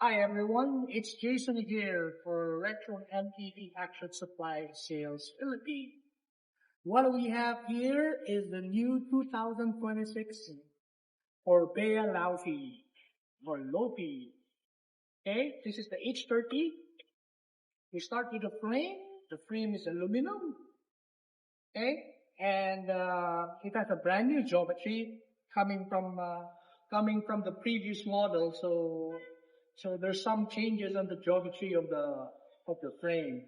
Hi everyone, it's Jason here for Retro MTV Action Supply Sales Philippines. What we have here is the new 2026 Orbea Laufey or Laufey. Okay, this is the H30. We start with the frame. The frame is aluminum. Okay, and it has a brand new geometry coming from the previous model. So there's some changes on the geometry of the frame.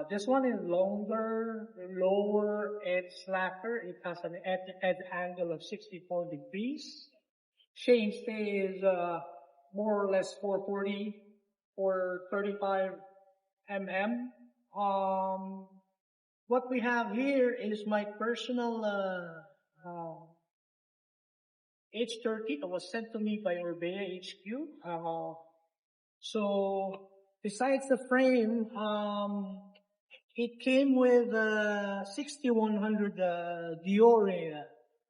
This one is longer, lower, and slacker. It has an edge angle of 64 degrees. Chain stay is more or less 440 or 35 mm. What we have here is my personal H30 that was sent to me by Orbea HQ. So besides the frame, it came with 6100 Diore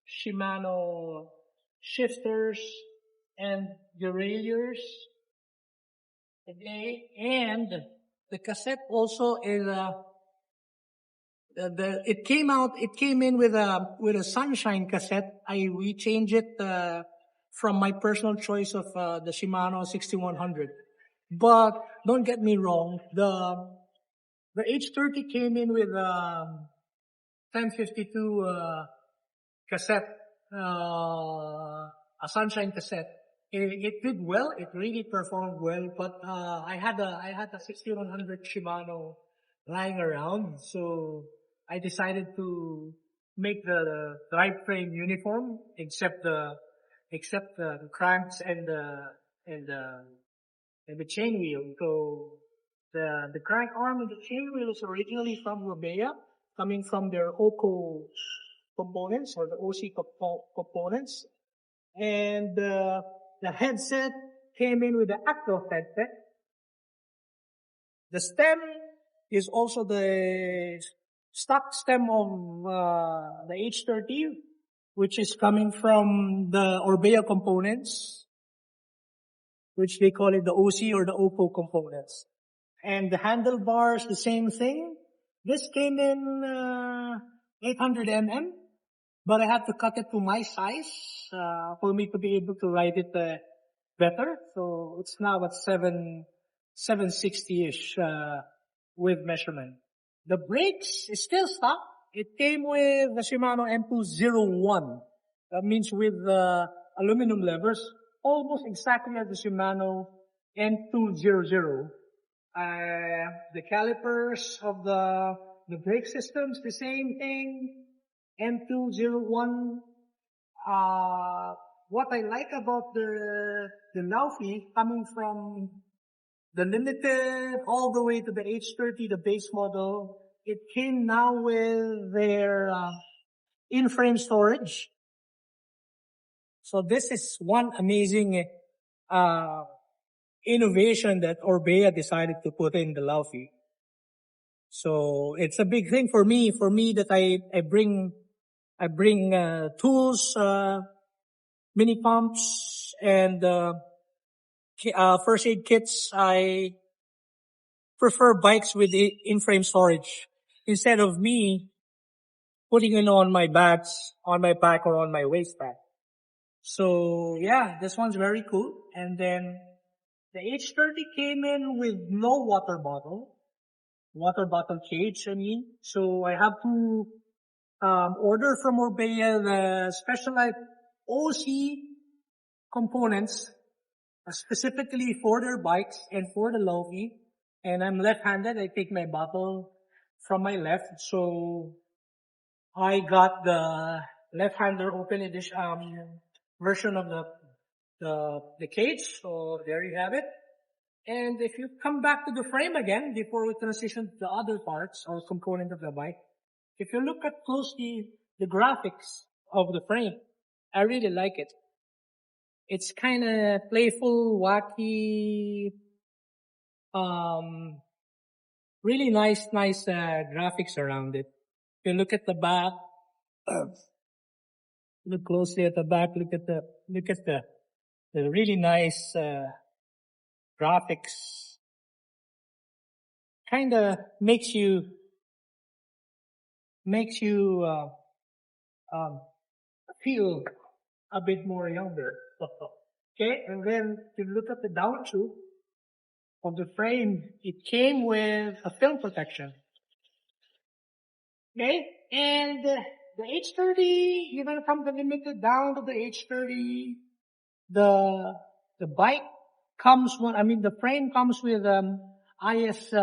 Shimano shifters and derailleurs. Okay, and the cassette also is it came in with a Sunshine cassette. We changed it from my personal choice of the Shimano 6100. But don't get me wrong, the H30 came in with 1052 cassette, a Sunshine cassette. It did well. It really performed well. But I had a 6100 Shimano lying around, so I decided to make the drivetrain uniform, except the cranks and the chain wheel. So the crank arm and the chain wheel is originally from Orbea, coming from their OCO components or the OC components, and the headset came in with the Active headset. The stem is also the stock stem of the H30, which is coming from the Orbea components, which they call it the OC or the OPO components. And the handlebars, the same thing. This came in 800 mm, but I had to cut it to my size for me to be able to ride it better. So it's now at 760-ish with measurement. The brakes is still stock. It came with the Shimano M201. That means with aluminum levers, almost exactly as the Shimano M200. The calipers of the brake systems, the same thing. M201. What I like about the Laufey, coming from the limited all the way to the H30, the base model, it came now with their in-frame storage. So this is one amazing innovation that Orbea decided to put in the Laufey. So it's a big thing for me that I bring tools, mini pumps, and first aid kits. I prefer bikes with in-frame storage instead of me putting it on my back or on my waist bag. So yeah, this one's very cool. And then the H30 came in with no water bottle cage, I mean. So I have to order from Orbea the specialized OC components specifically for their bikes and for the Laufey. And I'm left-handed. I take my bottle from my left, so I got the left-hander open edition version of the cage. So there you have it. And if you come back to the frame again before we transition to the other parts or component of the bike, if you look at closely the graphics of the frame, I really like it. It's kind of playful, wacky, really nice graphics around it. If you look at the back, look closely at the back, look at the really nice graphics kind of makes you um, feel a bit more younger. Okay, and then to look at the down tube of the frame, it came with a film protection. Okay, and the H30, even from the limited down to the H30, the the bike comes with, I mean, the frame comes with IS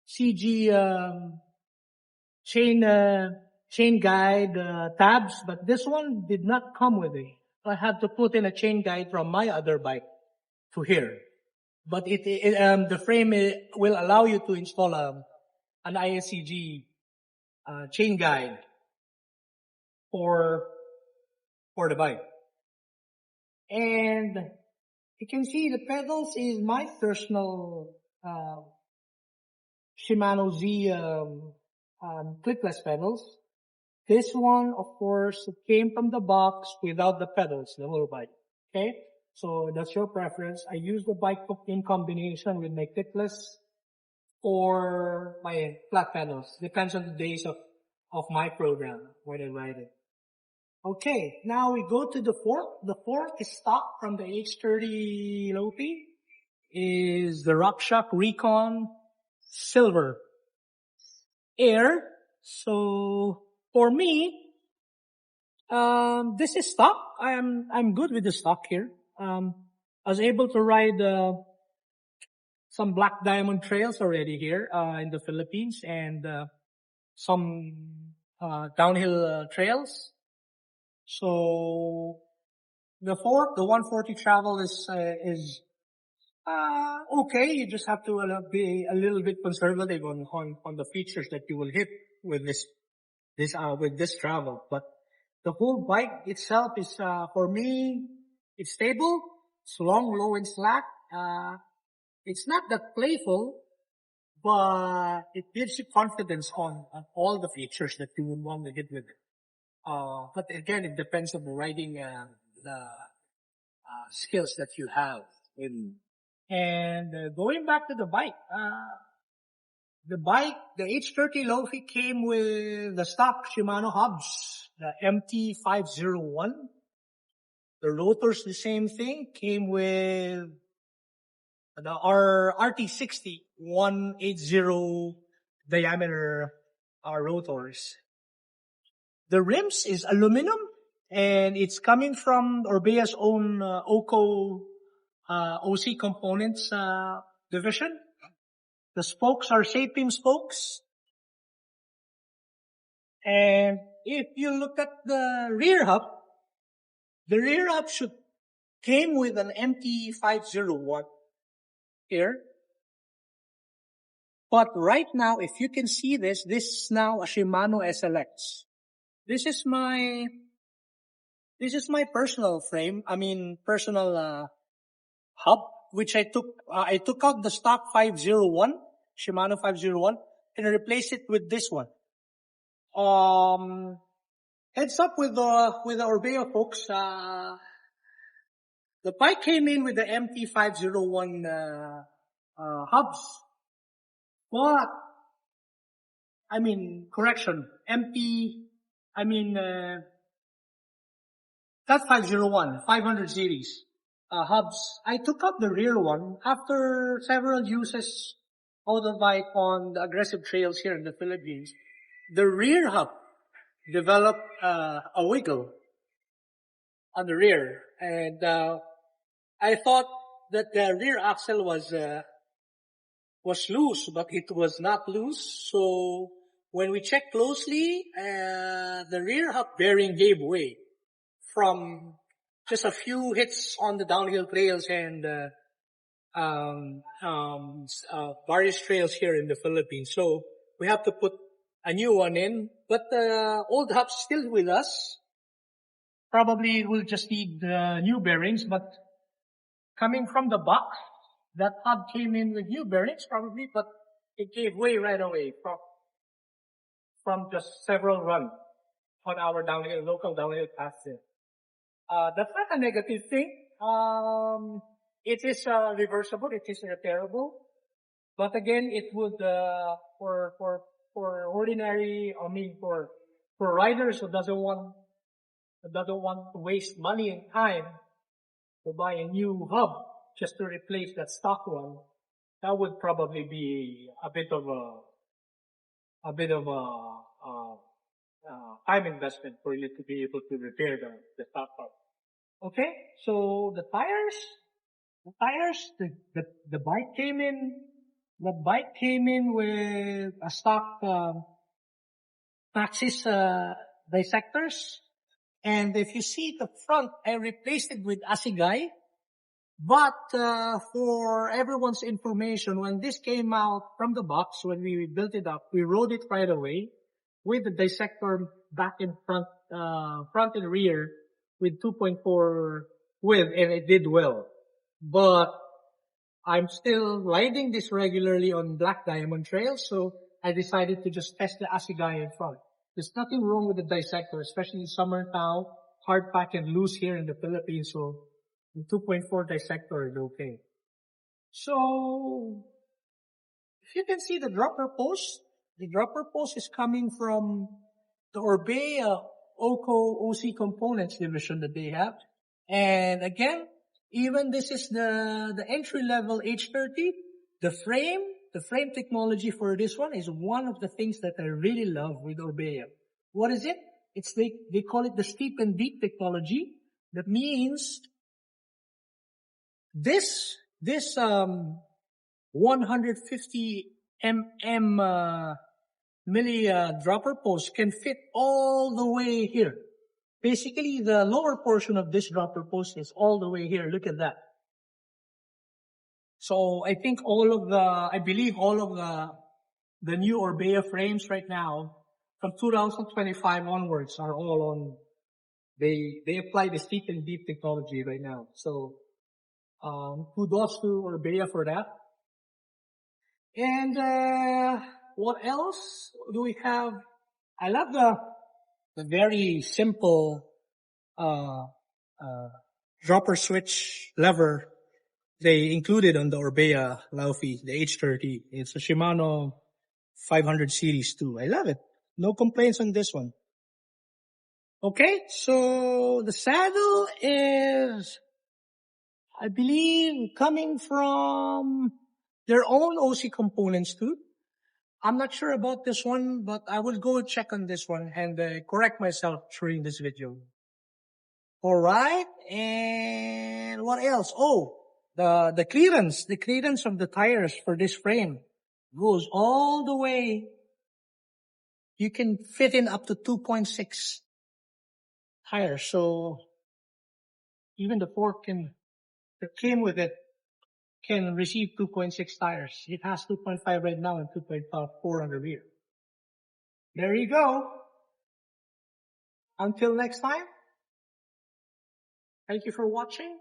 CG chain chain guide tabs, but this one did not come with it. I had to put in a chain guide from my other bike to here. But the frame will allow you to install an ISCG chain guide for the bike. And you can see the pedals is my personal Shimano Z clipless pedals. This one, of course, came from the box without the pedals, the whole bike. Okay? So that's your preference. I use the bike hook in combination with my clipless or my flat pedals. Depends on the days of my program when I ride it. Okay, now we go to the fork. The fork is stock from the H30 Laufey. Is the RockShox Recon Silver Air. So for me, this is stock. I'm good with the stock here. I was able to ride some black diamond trails already here in the Philippines, and some downhill trails. So the 140 travel is okay. You just have to be a little bit conservative on the features that you will hit with this travel. But the whole bike itself is for me, it's stable. It's long, low, and slack. It's not that playful, but it gives you confidence on all the features that you would want to hit with it. But again, it depends on the riding the skills that you have. And going back to the bike, the H30 Laufey came with the stock Shimano hubs, the MT501. The rotors, the same thing, came with the RT60 180 diameter rotors. The rims is aluminum, and it's coming from Orbea's own OC Components division. The spokes are Sapim spokes. And if you look at the rear hub came with an MT501 here. But right now, if you can see this is now a Shimano SLX. This is my personal frame. I mean, personal hub, which I took out the stock 501, Shimano 501, and I replaced it with this one. Heads up with the Orbea folks. The bike came in with the MT501 hubs, but I mean, correction, not 501, 500 series hubs. I took out the rear one after several uses of the bike on the aggressive trails here in the Philippines. The rear hub developed a wiggle on the rear, and I thought that the rear axle was loose, but it was not loose. So when we checked closely, the rear hub bearing gave way from just a few hits on the downhill trails and various trails here in the Philippines. So we have to put a new one in, but the old hub's still with us. Probably we'll just need new bearings, but coming from the box, that hub came in with new bearings probably, but it gave way right away from just several runs on our local downhill paths. That's not a negative thing. It is reversible. It is repairable. But again, it would for ordinary. I mean, for riders who doesn't want to waste money and time to buy a new hub just to replace that stock one. That would probably be a bit of time investment for you to be able to repair the stock part. Okay, so the bike came in with a stock Maxis dissectors, and if you see the front, I replaced it with Assegai. But for everyone's information, when this came out from the box, when we built it up, we rode it right away with the dissector back in front and rear with 2.4 width, and it did well. But I'm still riding this regularly on Black Diamond trails, so I decided to just test the Assegai in front. There's nothing wrong with the dissector, especially in summer now, hard pack and loose here in the Philippines, so the 2.4 dissector is okay. So, if you can see the dropper post is coming from the Orbea OC components division that they have. And again, even this is the entry level H30, the frame technology for this one is one of the things that I really love with Orbea. What is it? They call it the steep and deep technology. That means this 150 milli dropper post can fit all the way here. Basically, the lower portion of this dropper post is all the way here. Look at that. So I think I believe all of the new Orbea frames right now from 2025 onwards are all on. They apply the steep and deep technology right now. So kudos to Orbea for that. And what else do we have? I love the very simple dropper switch lever they included on the Orbea Laufey, the H30. It's a Shimano 500 series too. I love it. No complaints on this one. Okay, so the saddle is, I believe, coming from their own OC components too. I'm not sure about this one, but I will go check on this one and correct myself during this video. Alright, and what else? Oh, the clearance of the tires for this frame goes all the way. You can fit in up to 2.6 tires, so even the fork that came with it can receive 2.6 tires. It has 2.5 right now and 2.4 on the rear. There you go. Until next time, thank you for watching.